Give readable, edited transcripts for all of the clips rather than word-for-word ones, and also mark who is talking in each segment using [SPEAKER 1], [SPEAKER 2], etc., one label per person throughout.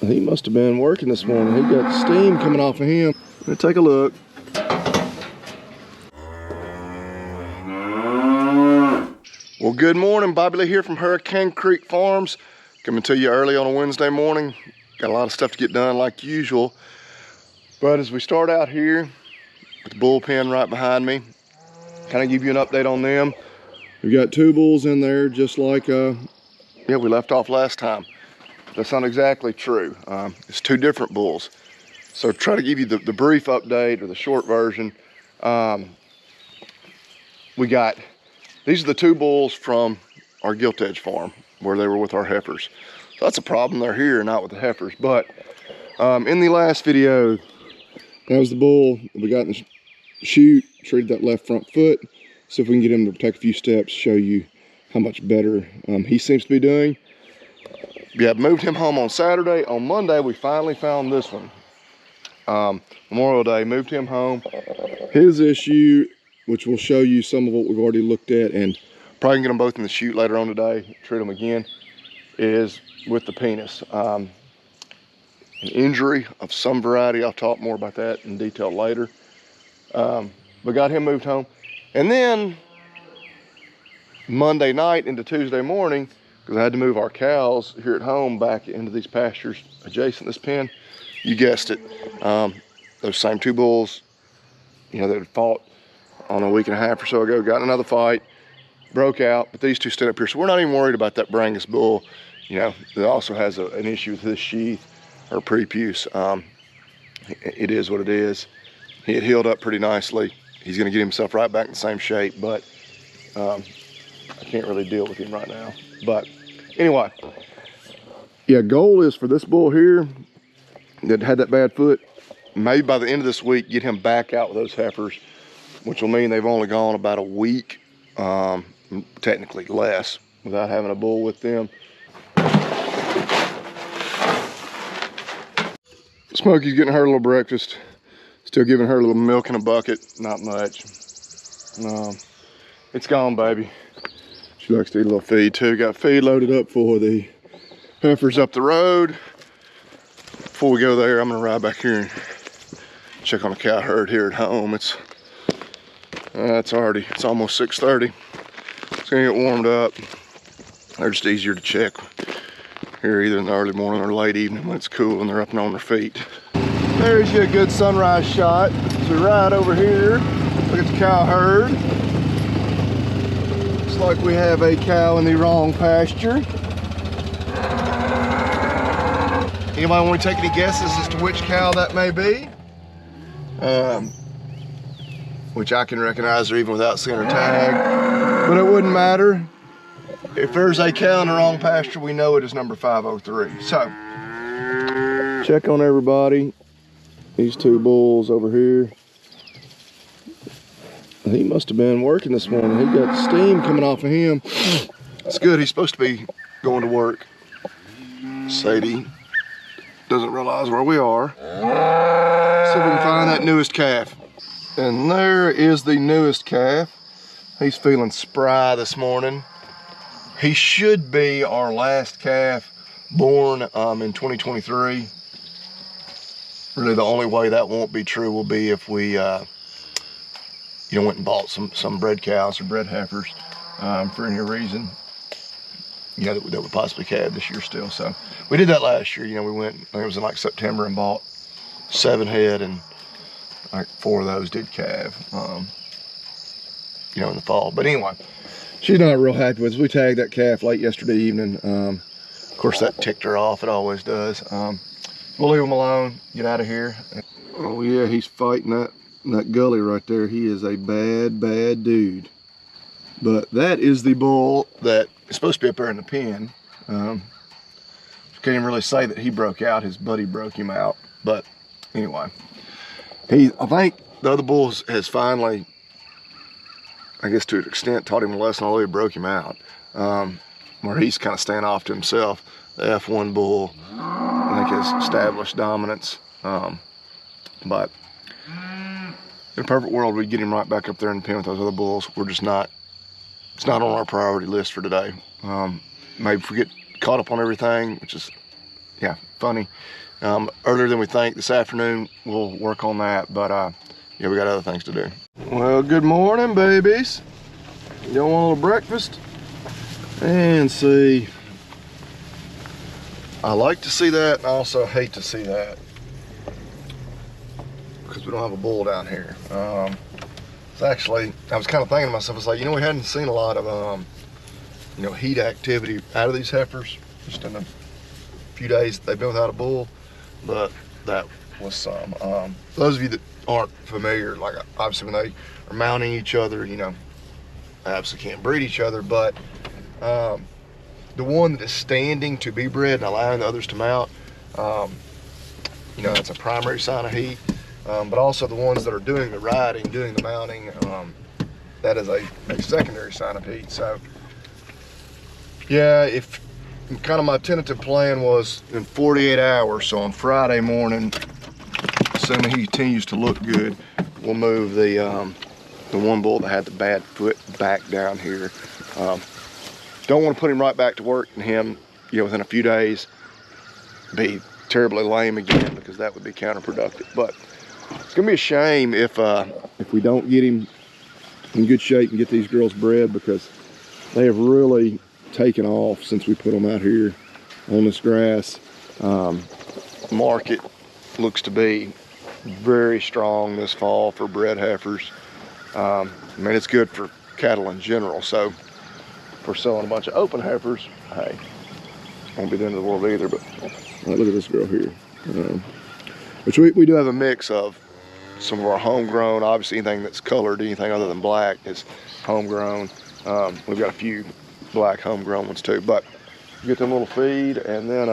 [SPEAKER 1] He must have been working this morning. He got steam coming off of him. Let's take a look. Well, good morning. Bobby Lee here from Hurricane Creek Farms. Coming to you early on a Wednesday morning. Got a lot of stuff to get done like usual. But as we start out here with the bullpen right behind me, kind of give you an update on them. We've got two bulls in there just like we left off last time. That's not exactly true. It's two different bulls. So try to give you the brief update or the short version. These are the two bulls from our Gilt Edge farm where they were with our heifers. So that's a problem, they're here, not with the heifers. But in the last video, that was the bull that we got in the chute, treated that left front foot. See if we can get him to take a few steps, show you how much better he seems to be doing. Yeah, moved him home on Saturday. On Monday, we finally found this one. Memorial Day, moved him home. His issue, which we'll show you some of what we've already looked at, and probably can get them both in the chute later on today, treat them again, is with the penis. An injury of some variety. I'll talk more about that in detail later. But got him moved home. And then Monday night into Tuesday morning, because I had to move our cows here at home back into these pastures adjacent to this pen. You guessed it. Those same two bulls, that had fought on a week and a half or so ago, got in another fight, broke out, but these two stood up here. So we're not even worried about that Brangus bull, that also has an issue with his sheath or prepuce. It is what it is. He had healed up pretty nicely. He's gonna get himself right back in the same shape, but I can't really deal with him right now. But anyway, yeah, goal is for this bull here that had that bad foot, maybe by the end of this week, get him back out with those heifers, which will mean they've only gone about a week, technically less, without having a bull with them. Smokey's getting her a little breakfast. Still giving her a little milk in a bucket, not much. It's gone, baby. She likes to eat a little feed too. Got feed loaded up for the heifers up the road. Before we go there, I'm gonna ride back here and check on the cow herd here at home. It's almost 6:30. It's gonna get warmed up. They're just easier to check here either in the early morning or late evening when it's cool and they're up and on their feet. There's you a good sunrise shot. As we ride over here, look at the cow herd. Looks like we have a cow in the wrong pasture. Anybody want to take any guesses as to which cow that may be? Which I can recognize her even without seeing her tag, but it wouldn't matter. If there's a cow in the wrong pasture, we know it is number 503. So, check on everybody. These two bulls over here. He must have been working this morning. He got steam coming off of him. It's good, he's supposed to be going to work. Sadie doesn't realize where we are. See if we can find that newest calf. And there is the newest calf. He's feeling spry this morning. He should be our last calf born in 2023. Really the only way that won't be true will be if we went and bought some bred cows or bred heifers for any reason that would possibly calve this year still. So we did that last year. We went, I think it was in like September, and bought 7 head, and like 4 of those did calve in the fall. But anyway, she's not real happy with us. We tagged that calf late yesterday evening. Of course that ticked her off, it always does. We'll leave him alone, get out of here. Oh yeah, he's fighting that gully right there. He is a bad dude. But that is the bull that is supposed to be up there in the pen. Can't even really say that he broke out. His buddy broke him out. But anyway, I think the other bull has finally, I guess to an extent, taught him a lesson, although he broke him out. Where he's kind of staying off to himself. The F1 bull, I think, has established dominance. But in a perfect world, we'd get him right back up there in the pen with those other bulls. We're just not, it's not on our priority list for today. Maybe if we get caught up on everything, which is yeah, funny. Earlier than we think this afternoon, we'll work on that, but yeah, we got other things to do. Well, good morning, babies. Y'all want a little breakfast? And see, I like to see that, and I also hate to see that because we don't have a bull down here. It's actually, I was kind of thinking to myself, it's like, you know, we hadn't seen a lot of, you know, heat activity out of these heifers just in a few days they've been without a bull, but that was some. Those of you that aren't familiar, like obviously when they are mounting each other, you know, absolutely can't breed each other, but the one that is standing to be bred and allowing the others to mount, you know, that's a primary sign of heat. But also the ones that are doing the riding, doing the mounting, that is a secondary sign of heat. So yeah, if kind of my tentative plan was in 48 hours, so on Friday morning, assuming he continues to look good, we'll move the one bull that had the bad foot back down here. Don't want to put him right back to work and him, you know, within a few days be terribly lame again, because that would be counterproductive. But it's gonna be a shame if we don't get him in good shape and get these girls bred, because they have really taken off since we put them out here on this grass. Market looks to be very strong this fall for bred heifers. I mean, it's good for cattle in general, so if we're selling a bunch of open heifers, hey, won't be the end of the world either. But look at this girl here, which we do have a mix of some of our homegrown. Obviously anything that's colored, anything other than black is homegrown. We've got a few black homegrown ones too, but get them a little feed and then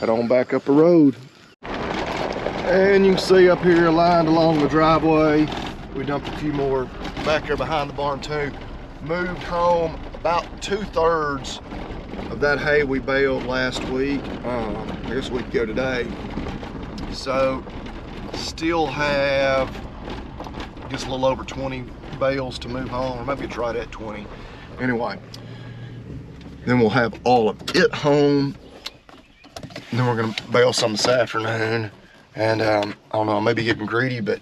[SPEAKER 1] head on back up the road. And you can see up here lined along the driveway, we dumped a few more back there behind the barn too. Moved home about 2/3 of that hay we baled last week. I guess a week ago today. So still have just a little over 20 bales to move home, or maybe it's right at 20. Anyway, then we'll have all of it home. And then we're gonna bale some this afternoon. And I don't know, I may be getting greedy, but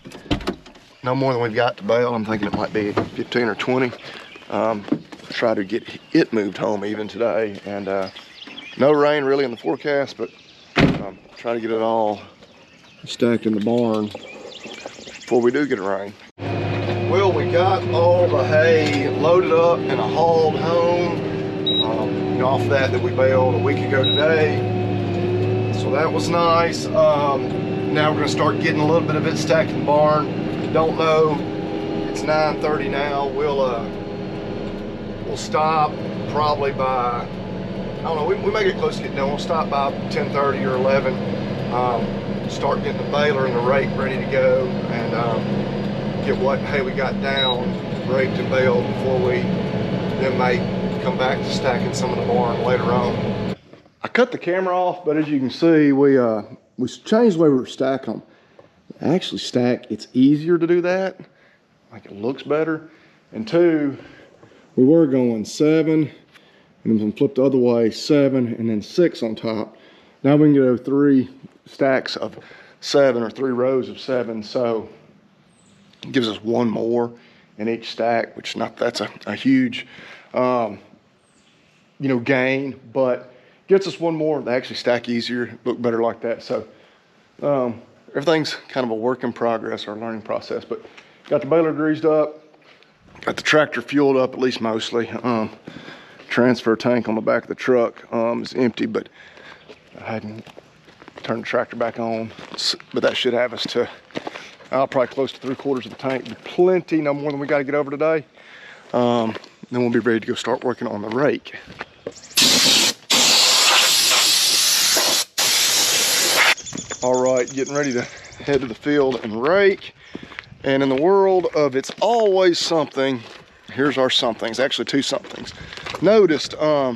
[SPEAKER 1] no more than we've got to bale. I'm thinking it might be 15 or 20. Try to get it moved home even today. And no rain really in the forecast, but try to get it all stacked in the barn before we do get a rain. Well, we got all the hay loaded up and hauled home. Off that we baled a week ago today. So that was nice. Now we're gonna start getting a little bit of it stacked in the barn. Don't know, it's 9:30 now. We'll stop probably by, I don't know, we may get close to getting done. We'll stop by 10:30 or 11. Start getting the baler and the rake ready to go, and get what hay we got down raked and baled before we then may come back to stacking some of the barn later on. I cut the camera off, but as you can see, we changed the way we stack them. Actually stack, it's easier to do that. Like, it looks better. And two, we were going 7, and then flip the other way, 7, and then 6 on top. Now we can go 3 stacks of 7 or 3 rows of 7. So it gives us 1 more in each stack, which that's a huge, you know, gain, but gets us 1 more. They actually stack easier, look better like that. So everything's kind of a work in progress, or learning process. But got the baler greased up, got the tractor fueled up, at least mostly. Transfer tank on the back of the truck is empty, but I hadn't turned the tractor back on. But that should have us to, probably close to 3/4 of the tank. Plenty, no more than we got to get over today. Then we'll be ready to go start working on the rake. All right, getting ready to head to the field and rake. And in the world of it's always something, here's our somethings, actually 2 somethings. Noticed a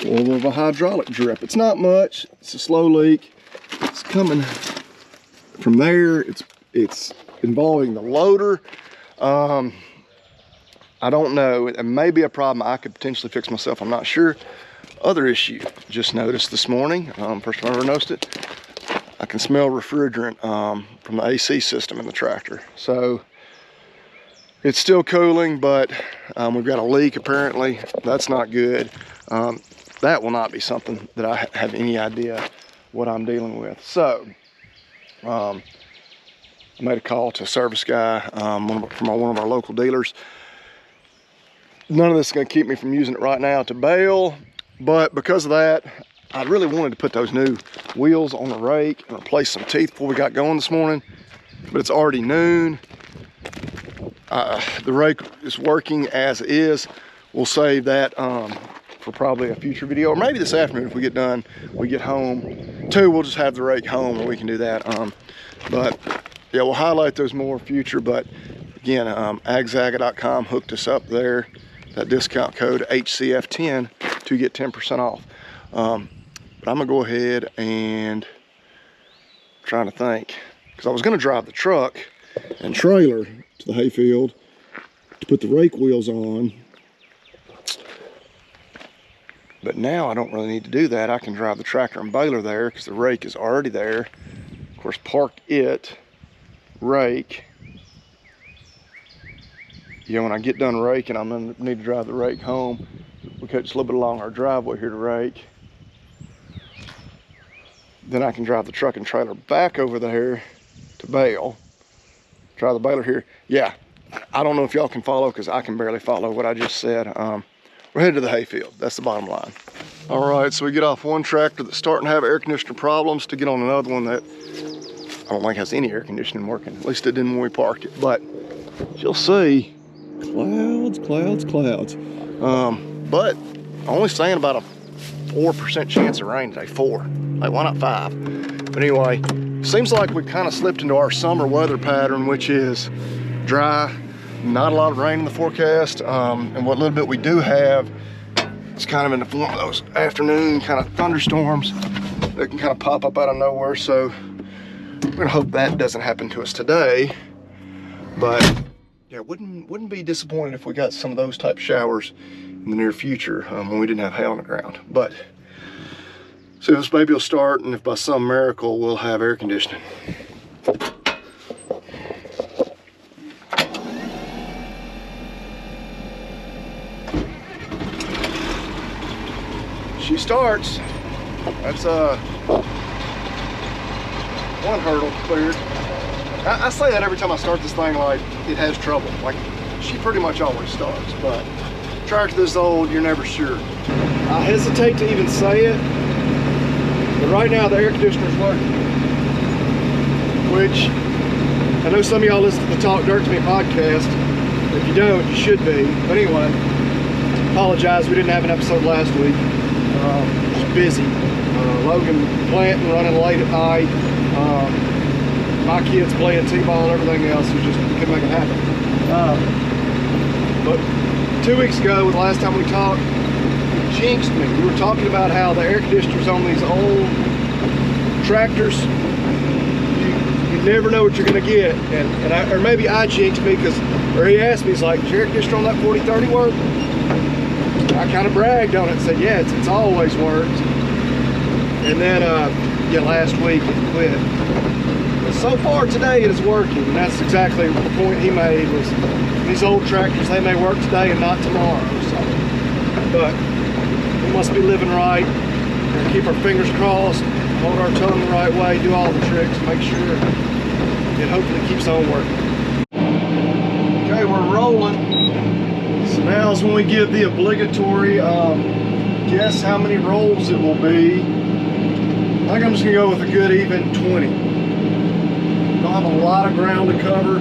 [SPEAKER 1] little of a hydraulic drip. It's not much, it's a slow leak. It's coming from there, it's involving the loader. I don't know, it may be a problem I could potentially fix myself, I'm not sure. Other issue, just noticed this morning, first time I ever noticed it, I can smell refrigerant from the AC system in the tractor. So it's still cooling, but we've got a leak apparently. That's not good. That will not be something that I have any idea what I'm dealing with. So I made a call to a service guy from one of our local dealers. None of this is going to keep me from using it right now to bale, but because of that, I really wanted to put those new wheels on the rake and replace some teeth before we got going this morning, but it's already noon. The rake is working as is. We'll save that for probably a future video, or maybe this afternoon if we get done, we get home. We'll just have the rake home and we can do that. But yeah, we'll highlight those more future. But again, agzaga.com hooked us up there. That discount code HCF10 to get 10% off. But I'm gonna go ahead and trying to think, because I was gonna drive the truck and trailer to the hayfield to put the rake wheels on, but now I don't really need to do that. I can drive the tractor and baler there because the rake is already there. Of course, park it, rake. Yeah, when I get done raking, I'm gonna need to drive the rake home. We cut just a little bit along our driveway here to rake. Then I can drive the truck and trailer back over there to bale. Try the baler here. Yeah, I don't know if y'all can follow because I can barely follow what I just said. We're headed to the hayfield. That's the bottom line. All right, so we get off one tractor that's starting to have air conditioner problems to get on another one that I don't think has any air conditioning working. At least it didn't when we parked it. But you'll see clouds, clouds, clouds. But only saying about a 4% chance of rain today. 4. Like, why not 5? But anyway, seems like we kind of slipped into our summer weather pattern, which is dry, not a lot of rain in the forecast, and what little bit we do have, it's kind of in the form of those afternoon kind of thunderstorms that can kind of pop up out of nowhere. So we're gonna hope that doesn't happen to us today. But yeah, wouldn't be disappointed if we got some of those type showers in the near future when we didn't have hail on the ground. But so this baby will start, and if by some miracle we'll have air conditioning. She starts. That's one hurdle cleared. I say that every time I start this thing, like it has trouble. Like, she pretty much always starts, but tractor this old, you're never sure. I hesitate to even say it, but right now the air conditioner's working, which I know some of y'all listen to the Talk Dirt to Me podcast. If you don't, you should be. But anyway, apologize, we didn't have an episode last week. Just busy. Logan planting, running late at night. My kids playing t-ball and everything else, we just couldn't make it happen. But 2 weeks ago, the last time we talked, you jinxed me. We were talking about how the air conditioners on these old tractors, you never know what you're gonna get. Or maybe I jinxed me because, or he asked me, he's like, "Does your air conditioner on that 4030 work?" I kind of bragged on it and said, yeah, it's always worked. And then, yeah, last week it quit. But so far today it is working, and that's exactly the point he made, was these old tractors, they may work today and not tomorrow. So, but we must be living right. We're gonna keep our fingers crossed, hold our tongue the right way, do all the tricks, make sure it hopefully keeps on working. Okay, we're rolling. So now is when we give the obligatory guess how many rolls it will be. I think I'm just gonna go with a good even 20. Don't have a lot of ground to cover.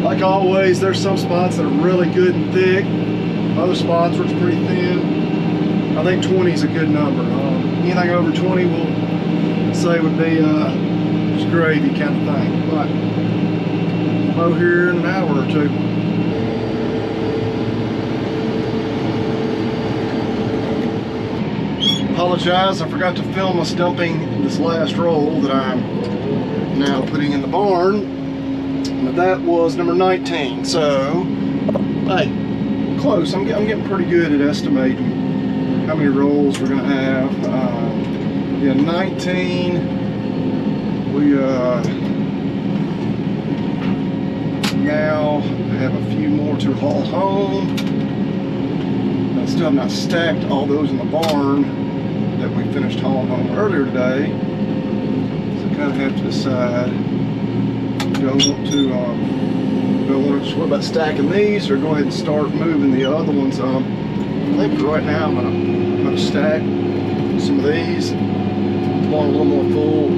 [SPEAKER 1] Like always, there's some spots that are really good and thick, other spots where it's pretty thin. I think 20 is a good number. Anything over 20 we'll say would be just gravy kind of thing. But we'll mow here in an hour or two. Apologize, I forgot to film us dumping this last roll that I'm now putting in the barn. But that was number 19. So, hey, close. I'm getting pretty good at estimating
[SPEAKER 2] how many rolls we're gonna have. Yeah, 19. We now have a few more to haul home. I still have not stacked all those in the barn that we finished hauling home earlier today. So I kind of have to decide, do I want to what about stacking these, or go ahead and start moving the other ones? I think for right now I'm gonna stack some of these. Want a little more full.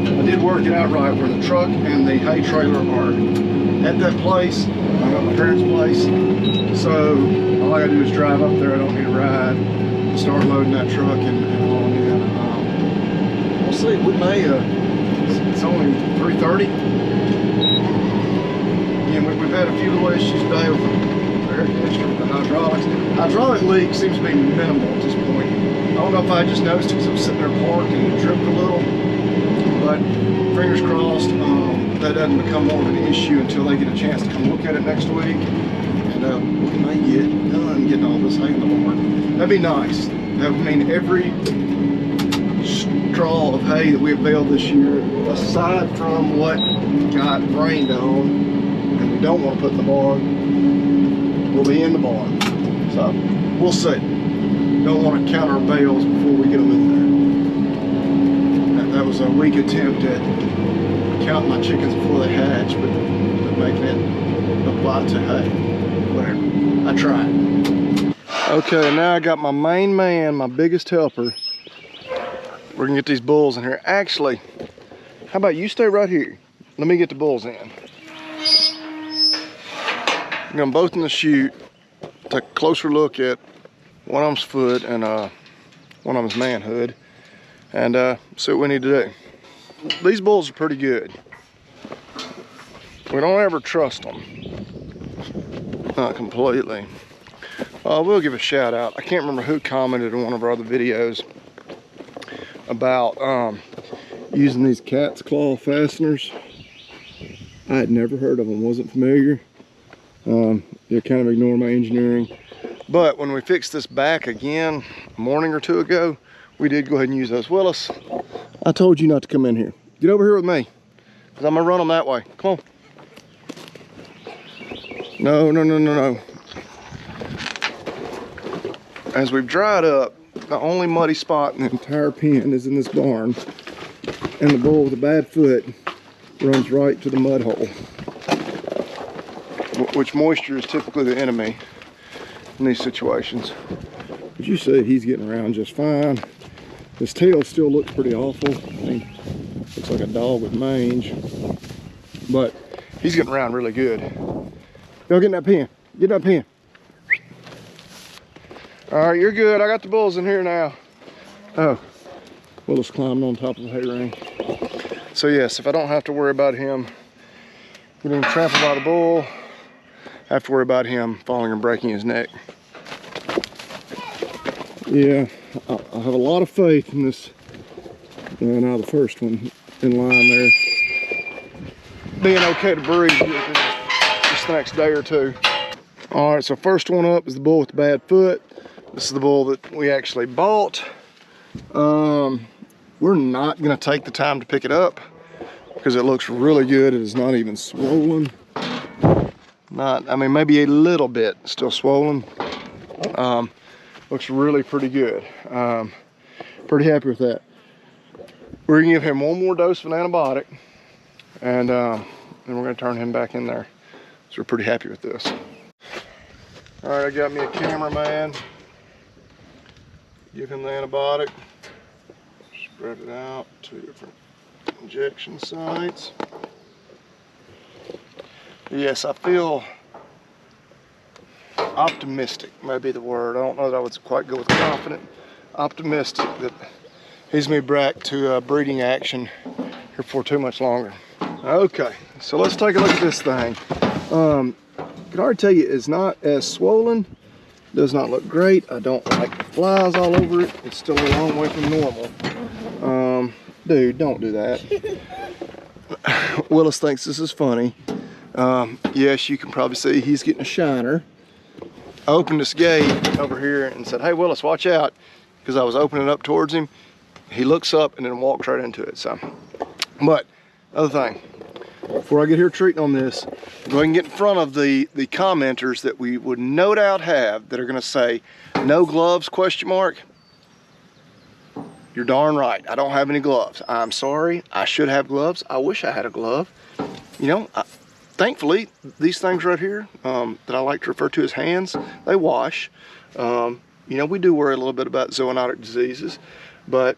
[SPEAKER 2] I did work it out right where the truck and the hay trailer are at that place. I'm at my parents' place, so all I gotta do is drive up there. I don't need a ride. Start loading that truck and hauling in. We'll see. We may. It's only 3:30. Again, we've had a few little issues today with the air conditioner, with the hydraulics. Hydraulic leak seems to be minimal at this point. I don't know if I just noticed it because I was sitting there parked and it dripped a little, but fingers crossed that doesn't become more of an issue until they get a chance to come look at it next week, and we may get done getting all this hay in the barn. That'd be nice. That would mean every straw of hay that we have baled this year, aside from what got rained on and we don't want to put in the barn, will be in the barn. So we'll see. Don't want to count our bales before we get them in there. That was a weak attempt at counting my chickens before they hatch, but making it apply to hay. Whatever. I tried. Okay, now I got my main man, my biggest helper. We're gonna get these bulls in here. Actually, how about you stay right here? Let me get the bulls in. I'm gonna both in the chute, take a closer look at one of them's foot and one of them's manhood, and see what we need to do. These bulls are pretty good. We don't ever trust them. Not completely. We'll give a shout out. I can't remember who commented on one of our other videos about using these cat's claw fasteners. I had never heard of them, wasn't familiar. You kind of ignore my engineering. But when we fixed this back again a morning or two ago, we did go ahead and use those. Willis, I told you not to come in here. Get over here with me, because I'm gonna run them that way. Come on. No, no, no, no, no. As we've dried up, the only muddy spot in the entire pen is in this barn, and the bull with a bad foot runs right to the mud hole, which moisture is typically the enemy in these situations. But you see he's getting around just fine. His tail still looks pretty awful. I mean, looks like a dog with mange, but he's getting around really good. Go get in that pen. Get in that pen. All right, you're good. I got the bulls in here now. Oh, Willis climbed on top of the hay ring. So yes, if I don't have to worry about him getting trampled by the bull, I have to worry about him falling and breaking his neck. Yeah, I have a lot of faith in this. Now the first one in line there, being okay to breathe just the next day or two. All right, so first one up is the bull with the bad foot. This is the bull that we actually bought. We're not gonna take the time to pick it up because it looks really good. It is not even swollen. I mean, maybe a little bit still swollen. Looks really pretty good. Pretty happy with that. We're gonna give him one more dose of an antibiotic, and then we're gonna turn him back in there. So we're pretty happy with this. All right, I got me a cameraman. Give him the antibiotic. Spread it out, 2 different injection sites. Yes, I feel optimistic, may be the word. I don't know that I would quite go with confident. Optimistic that he's gonna be back to breeding action here for too much longer. Okay, so let's take a look at this thing. I can already tell you it's not as swollen. Does not look great. I don't like the flies all over it. It's still a long way from normal. Dude, don't do that. Willis thinks this is funny. Yes, you can probably see he's getting a shiner.
[SPEAKER 1] I opened this gate over here and said, hey, Willis, watch out, because I was opening it up towards him. He looks up and then walks right into it. So, but other thing, before I get here treating on this, go ahead and get in front of the commenters that we would no doubt have that are going to say, no gloves, question mark. You're darn right. I don't have any gloves. I'm sorry. I should have gloves. I wish I had a glove. You know, thankfully, these things right here that I like to refer to as hands, they wash. You know, we do worry a little bit about zoonotic diseases, but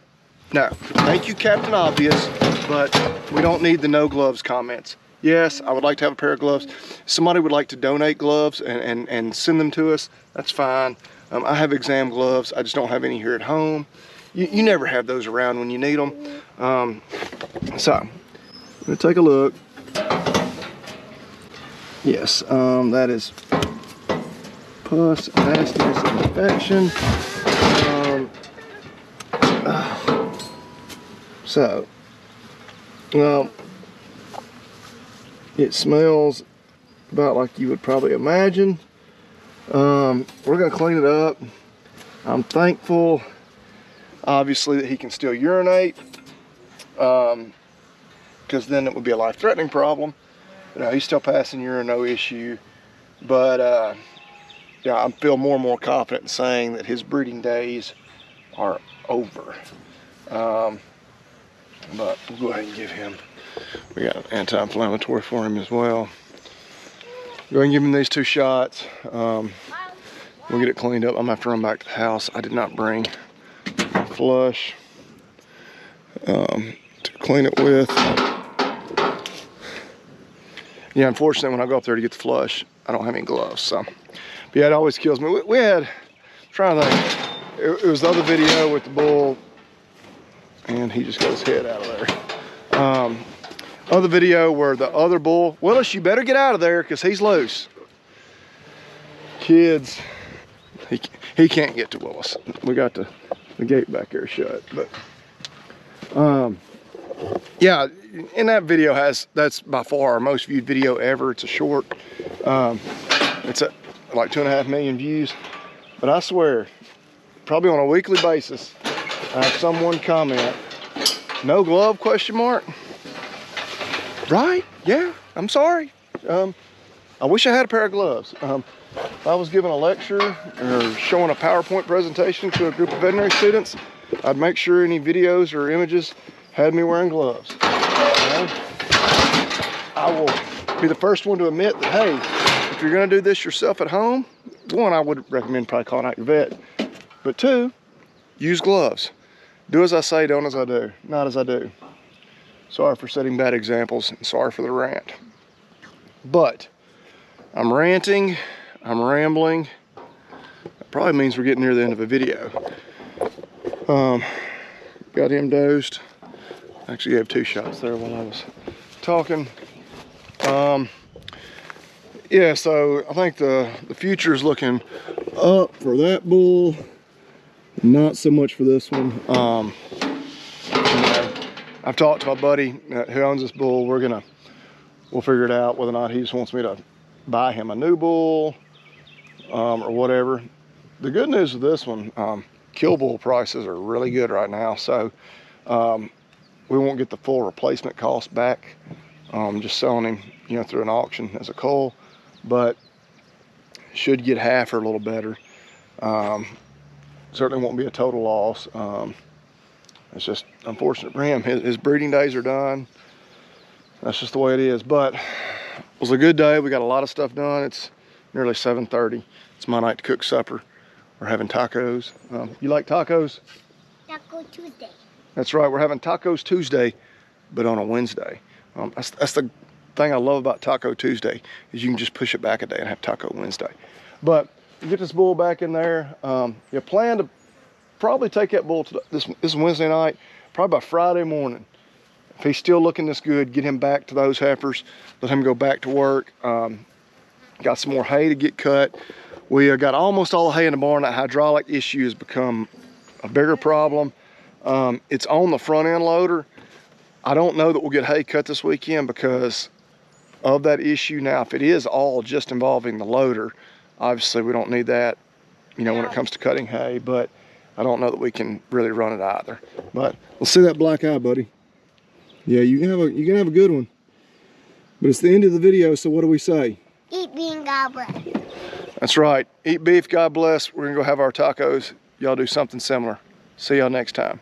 [SPEAKER 1] no, thank you, Captain Obvious, but we don't need the no gloves comments. Yes, I would like to have a pair of gloves. If somebody would like to donate gloves and send them to us, that's fine. I have exam gloves. I just don't have any here at home. You never have those around when you need them. So, I'm gonna take a look. Yes, that is pus, nastiness, and infection. So, well, it smells about like you would probably imagine. We're gonna clean it up. I'm thankful, obviously, that he can still urinate, because then it would be a life-threatening problem. You know, he's still passing urine, no issue. But yeah, I feel more and more confident in saying that his breeding days are over. But we'll go ahead and give him, we got an anti-inflammatory for him as well. Go ahead and give him these 2 shots. We'll get it cleaned up. I'm gonna have to run back to the house. I did not bring flush to clean it with. Yeah, unfortunately, when I go up there to get the flush, I don't have any gloves. So, but yeah, it always kills me. We had, I'm trying to think, it was the other video with the bull, and he just got his head out of there. Other video where the other bull, Willis, you better get out of there because he's loose. Kids, he can't get to Willis. We got the gate back there shut, but yeah, in that video that's by far our most viewed video ever. It's a short, it's at like 2.5 million views, but I swear, probably on a weekly basis, I have someone comment, no glove, question mark? Right, yeah, I'm sorry. I wish I had a pair of gloves. If I was giving a lecture or showing a PowerPoint presentation to a group of veterinary students, I'd make sure any videos or images had me wearing gloves. You know? I will be the first one to admit that, hey, if you're gonna do this yourself at home, 1, I would recommend probably calling out your vet, but 2, use gloves. Do as I say, don't as I do, not as I do. Sorry for setting bad examples, and sorry for the rant. But I'm ranting, I'm rambling. That probably means we're getting near the end of a video. Got him dosed. Actually gave 2 shots there while I was talking. Yeah, so I think the future is looking up for that bull, not so much for this one. You know, I've talked to my buddy who owns this bull. We'll figure it out whether or not he just wants me to buy him a new bull or whatever. The good news with this one, kill bull prices are really good right now, so we won't get the full replacement cost back just selling him, you know, through an auction as a cull, but should get half or a little better. Certainly won't be a total loss. It's just unfortunate for him. His breeding days are done. That's just the way it is. But it was a good day. We got a lot of stuff done. It's nearly 7:30. It's my night to cook supper. We're having tacos. You like tacos?
[SPEAKER 3] Taco Tuesday.
[SPEAKER 1] That's right. We're having Tacos Tuesday, but on a Wednesday. That's the thing I love about Taco Tuesday is you can just push it back a day and have Taco Wednesday. But you get this bull back in there. You plan to probably take that bull to this Wednesday night, probably by Friday morning. If he's still looking this good, get him back to those heifers, let him go back to work. Got some more hay to get cut. We got almost all the hay in the barn. That hydraulic issue has become a bigger problem. It's on the front end loader. I don't know that we'll get hay cut this weekend because of that issue. Now, if it is all just involving the loader, Obviously, we don't need that, you know, when it comes to cutting hay, but I don't know that we can really run it either. But
[SPEAKER 2] Let's see that black eye, buddy. Yeah, you can have a good one. But it's the end of the video, so what do we say?
[SPEAKER 3] Eat bean, God bless.
[SPEAKER 1] that's right. Eat beef, God bless. We're gonna go have our tacos. Y'all do something similar. See y'all next time.